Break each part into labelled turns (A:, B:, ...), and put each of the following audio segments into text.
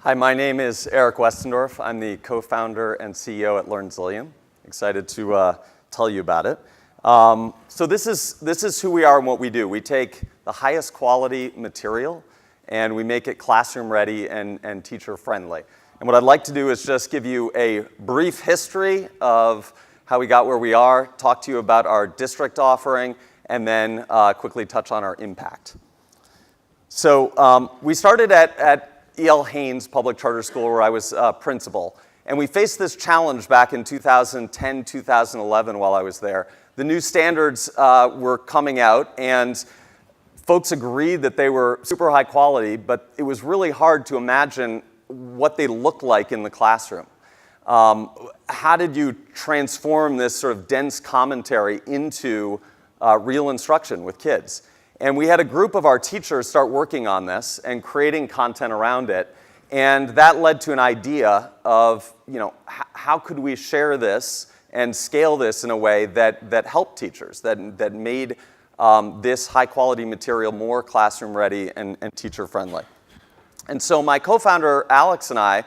A: Hi, my name is Eric Westendorf. I'm the co-founder and CEO at LearnZillion. Excited to tell you about it. So this is who we are and what we do. We take the highest quality material and we make it classroom ready and teacher friendly. And what I'd like to do is just give you a brief history of how we got where we are, talk to you about our district offering, and then quickly touch on our impact. So we started at E.L. Haynes Public Charter School, where I was principal. And we faced this challenge back in 2010, 2011 while I was there. The new standards were coming out, and folks agreed that they were super high quality, but it was really hard to imagine what they looked like in the classroom. How did you transform this sort of dense commentary into real instruction with kids? And we had a group of our teachers start working on this and creating content around it. And that led to an idea of, how could we share this and scale this in a way that helped teachers, that made this high quality material more classroom ready and teacher friendly. And so my co-founder Alex and I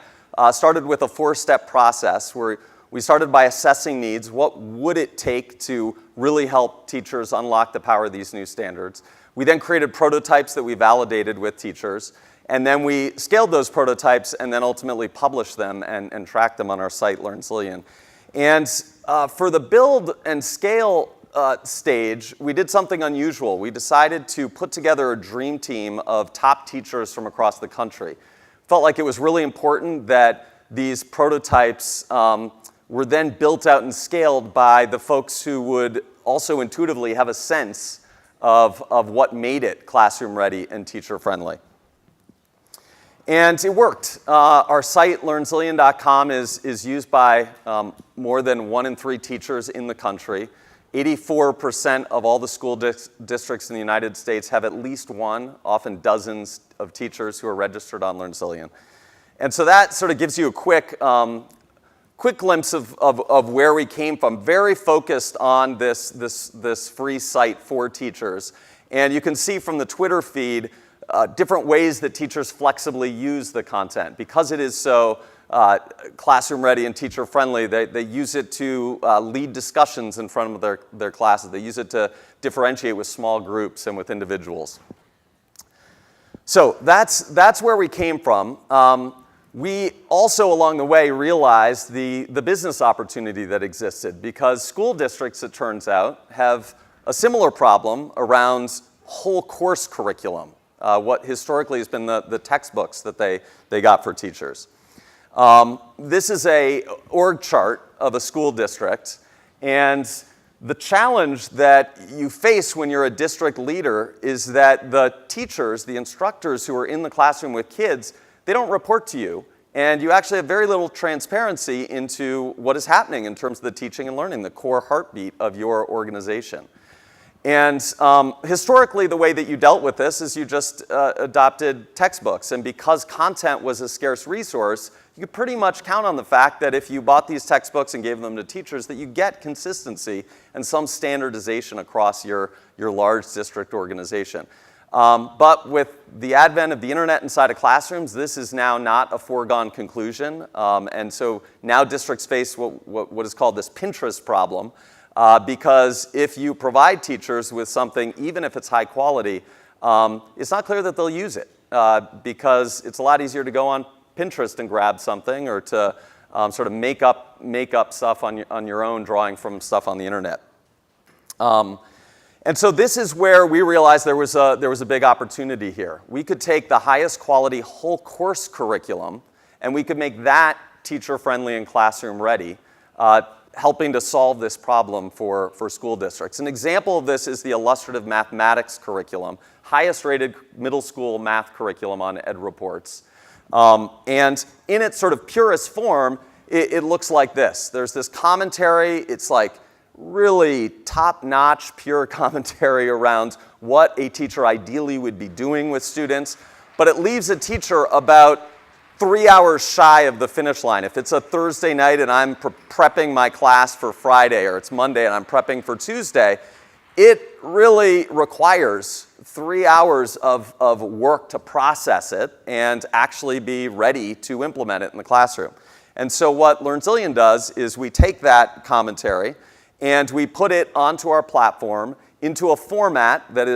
A: started with a 4-step process where we started by assessing needs. What would it take to really help teachers unlock the power of these new standards? We then created prototypes that we validated with teachers, and then we scaled those prototypes and then ultimately published them and tracked them on our site, LearnZillion. And for the build and scale stage, we did something unusual. We decided to put together a dream team of top teachers from across the country. Felt like it was really important that these prototypes were then built out and scaled by the folks who would also intuitively have a sense of what made it classroom ready and teacher friendly. And it worked. Our site, LearnZillion.com, is used by more than 1 in 3 teachers in the country. 84% of all the school districts in the United States have at least one, often dozens of teachers who are registered on LearnZillion. And so that sort of gives you a quick glimpse of where we came from. Very focused on this free site for teachers. And you can see from the Twitter feed different ways that teachers flexibly use the content. Because it is so classroom ready and teacher friendly, they use it to lead discussions in front of their classes. They use it to differentiate with small groups and with individuals. So that's where we came from. We also, along the way, realized the business opportunity that existed, because school districts, it turns out, have a similar problem around whole course curriculum, what historically has been the textbooks that they got for teachers. This is an org chart of a school district, and the challenge that you face when you're a district leader is that the teachers, the instructors who are in the classroom with kids, they don't report to you, and you actually have very little transparency into what is happening in terms of the teaching and learning, the core heartbeat of your organization. And historically, the way that you dealt with this is you just adopted textbooks, and because content was a scarce resource, you could pretty much count on the fact that if you bought these textbooks and gave them to teachers, that you get consistency and some standardization across your large district organization. But with the advent of the internet inside of classrooms, this is now not a foregone conclusion. And so now districts face what is called this Pinterest problem, because if you provide teachers with something, even if it's high quality, it's not clear that they'll use it, because it's a lot easier to go on Pinterest and grab something, or to sort of make up stuff on your own, drawing from stuff on the internet. And so this is where we realized there was a big opportunity here. We could take the highest quality whole course curriculum, and we could make that teacher friendly and classroom ready, helping to solve this problem for school districts. An example of this is the illustrative mathematics curriculum, highest rated middle school math curriculum on EdReports. And in its sort of purest form, it looks like this. There's this commentary. It's like really top-notch, pure commentary around what a teacher ideally would be doing with students, but it leaves a teacher about 3 hours shy of the finish line. If it's a Thursday night and I'm prepping my class for Friday, or it's Monday and I'm prepping for Tuesday, it really requires 3 hours of work to process it and actually be ready to implement it in the classroom. And so what LearnZillion does is we take that commentary and we put it onto our platform into a format that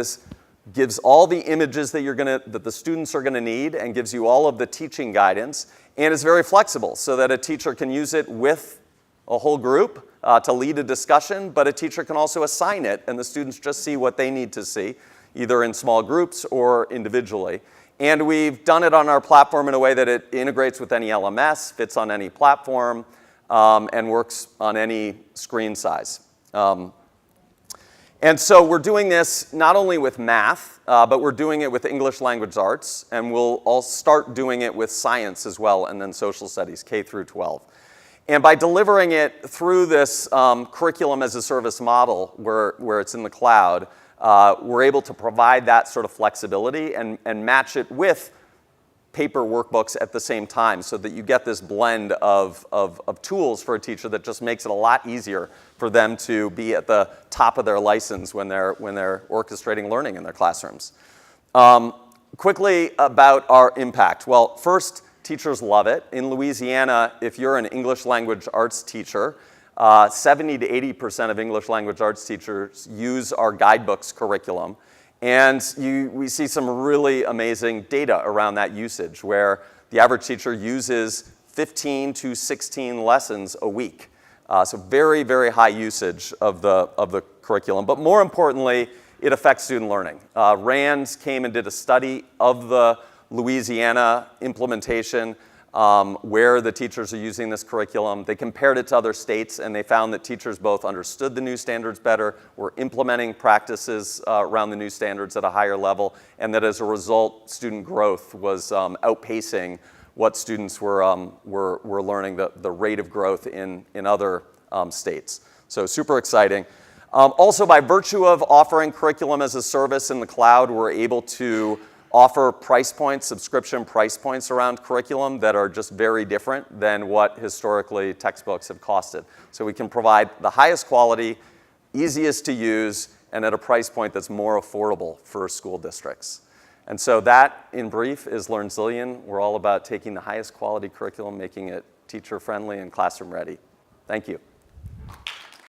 A: gives all the images that the students are going to need and gives you all of the teaching guidance, and is very flexible so that a teacher can use it with a whole group to lead a discussion, but a teacher can also assign it and the students just see what they need to see, either in small groups or individually. And we've done it on our platform in a way that it integrates with any LMS, fits on any platform, and works on any screen size. And so we're doing this not only with math, but we're doing it with English language arts, and we'll all start doing it with science as well, and then social studies, K through 12. And by delivering it through this curriculum as a service model where it's in the cloud, we're able to provide that sort of flexibility and match it with paper workbooks at the same time so that you get this blend of tools for a teacher that just makes it a lot easier for them to be at the top of their license when they're orchestrating learning in their classrooms. Quickly about our impact. Well, first, teachers love it. In Louisiana, if you're an English language arts teacher, 70 to 80% of English language arts teachers use our guidebooks curriculum. And we see some really amazing data around that usage, where the average teacher uses 15 to 16 lessons a week. So very, very high usage of the curriculum. But more importantly, it affects student learning. RAND came and did a study of the Louisiana implementation where the teachers are using this curriculum. They compared it to other states, and they found that teachers both understood the new standards better, were implementing practices around the new standards at a higher level, and that as a result, student growth was outpacing what students were learning, the rate of growth in other states. So super exciting. Also, by virtue of offering curriculum as a service in the cloud, we're able to offer price points, subscription price points around curriculum that are just very different than what historically textbooks have costed. So we can provide the highest quality, easiest to use, and at a price point that's more affordable for school districts. And so that, in brief, is LearnZillion. We're all about taking the highest quality curriculum, making it teacher-friendly and classroom-ready. Thank you.